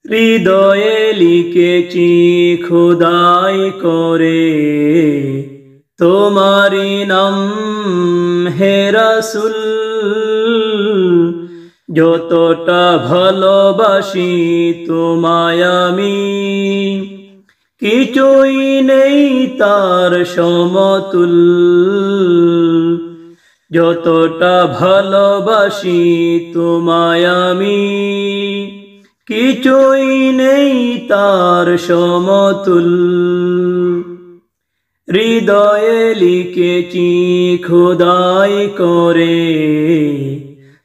হৃদয়ে লিখেছি খোদাই করে তোমারি নাম হে রাসূল। যতটা ভালোবাসি তোমায় আমি, কিছুই নেই তার সমতুল। যতটা ভালোবাসি তোমায় আমি, কিছুই নেই তার সমতুল। হৃদয়ে লিখেছি খোদাই করে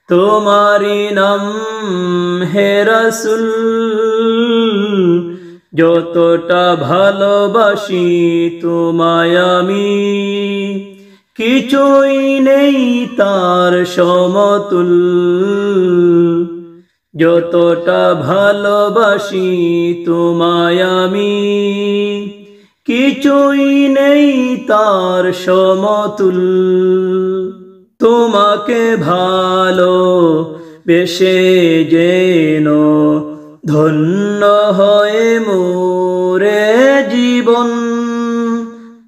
তোমারি নাম হে রাসূল। যতটা ভালোবাসি তোমায় আমি, কিছুই নেই তার সমতুল। যতটা ভালোবাসি তোমায় আমি, কিছুই নেই তার সমতুল। তোমাকে ভালো বেশে যেন ধন্য হয় মোরে জীবন।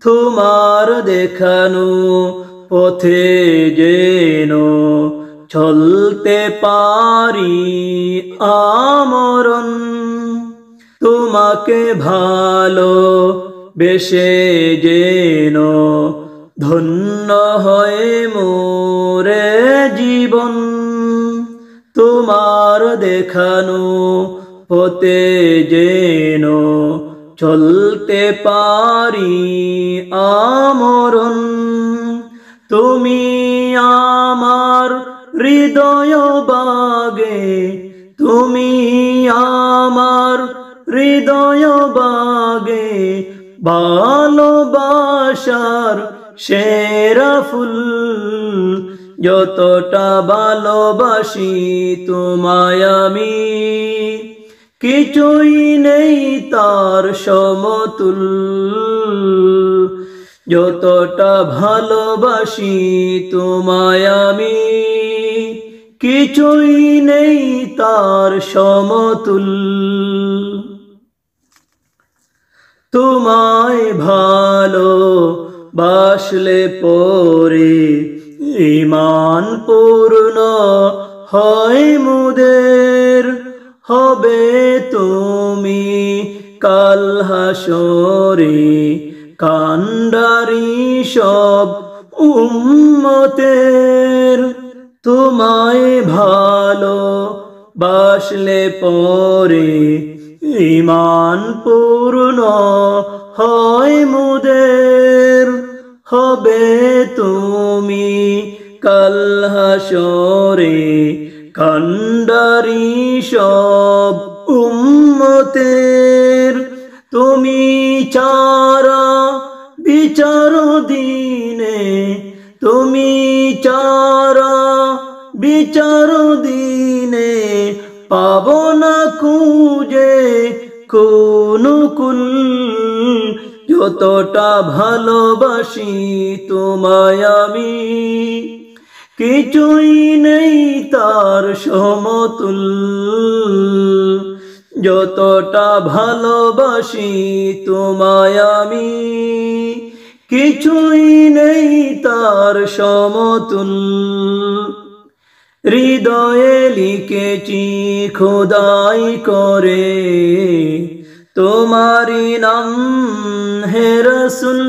তোমার দেখানো পথে যেন চলতে পারি আমরণ। তোমাকে ভালো বেশে যেন ধন্য হয় মোরে জীবন। তোমার দেখানো পথে যেন চলতে পারি আমরণ। তুমি আমার হৃদয় বাগে, তুমি আমার হৃদয় বাগে ভালোবাসার সেরা ফুল। যতটা ভালোবাসি তোমায় আমি, কিছুই নেই তার সমতুল। যতটা ভালোবাসি তোমায় আমি, কিছুই নেই তার সমতুল। তোমায় ভালোবাসলে পরে ঈমান পূর্ণ হয় মোদের। হবে তুমি কাল হাসরে কান্ডারি সব উম্মতের। তোমায় ভালোবাসলে পরে ঈমান পূর্ণ হয় মোদের। হবে তুমি কাল হাসরে কান্ডারি সব উম্মতের। তুমি চারা বিচার দিনে, তুমি চারা বিচার দিনে পাব না খুঁজে কোনো কুল। যতটা ভালোবাসি তোমায় আমি, কিছুই নেই তার সমতুল। যতটা ভালোবাসি তোমায় আমি, কিছুই নেই তার সমতুল। হৃদয়ে লিখেছি খোদাই করে তোমারি নাম হে রাসূল।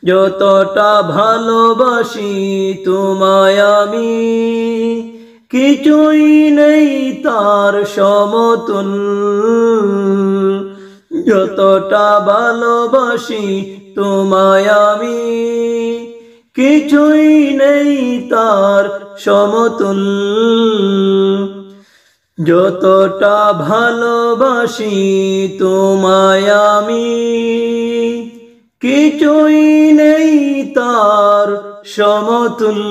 যতটা ভালোবাসি তোমায় আমি, কিছুই নেই তার সমতুল। যতটা ভালোবাসি তোমায় আমি, কিছুই নেই তার সমতুল। যতটা ভালোবাসি তোমায় আমি, কিছুই নেই তার সমতুল।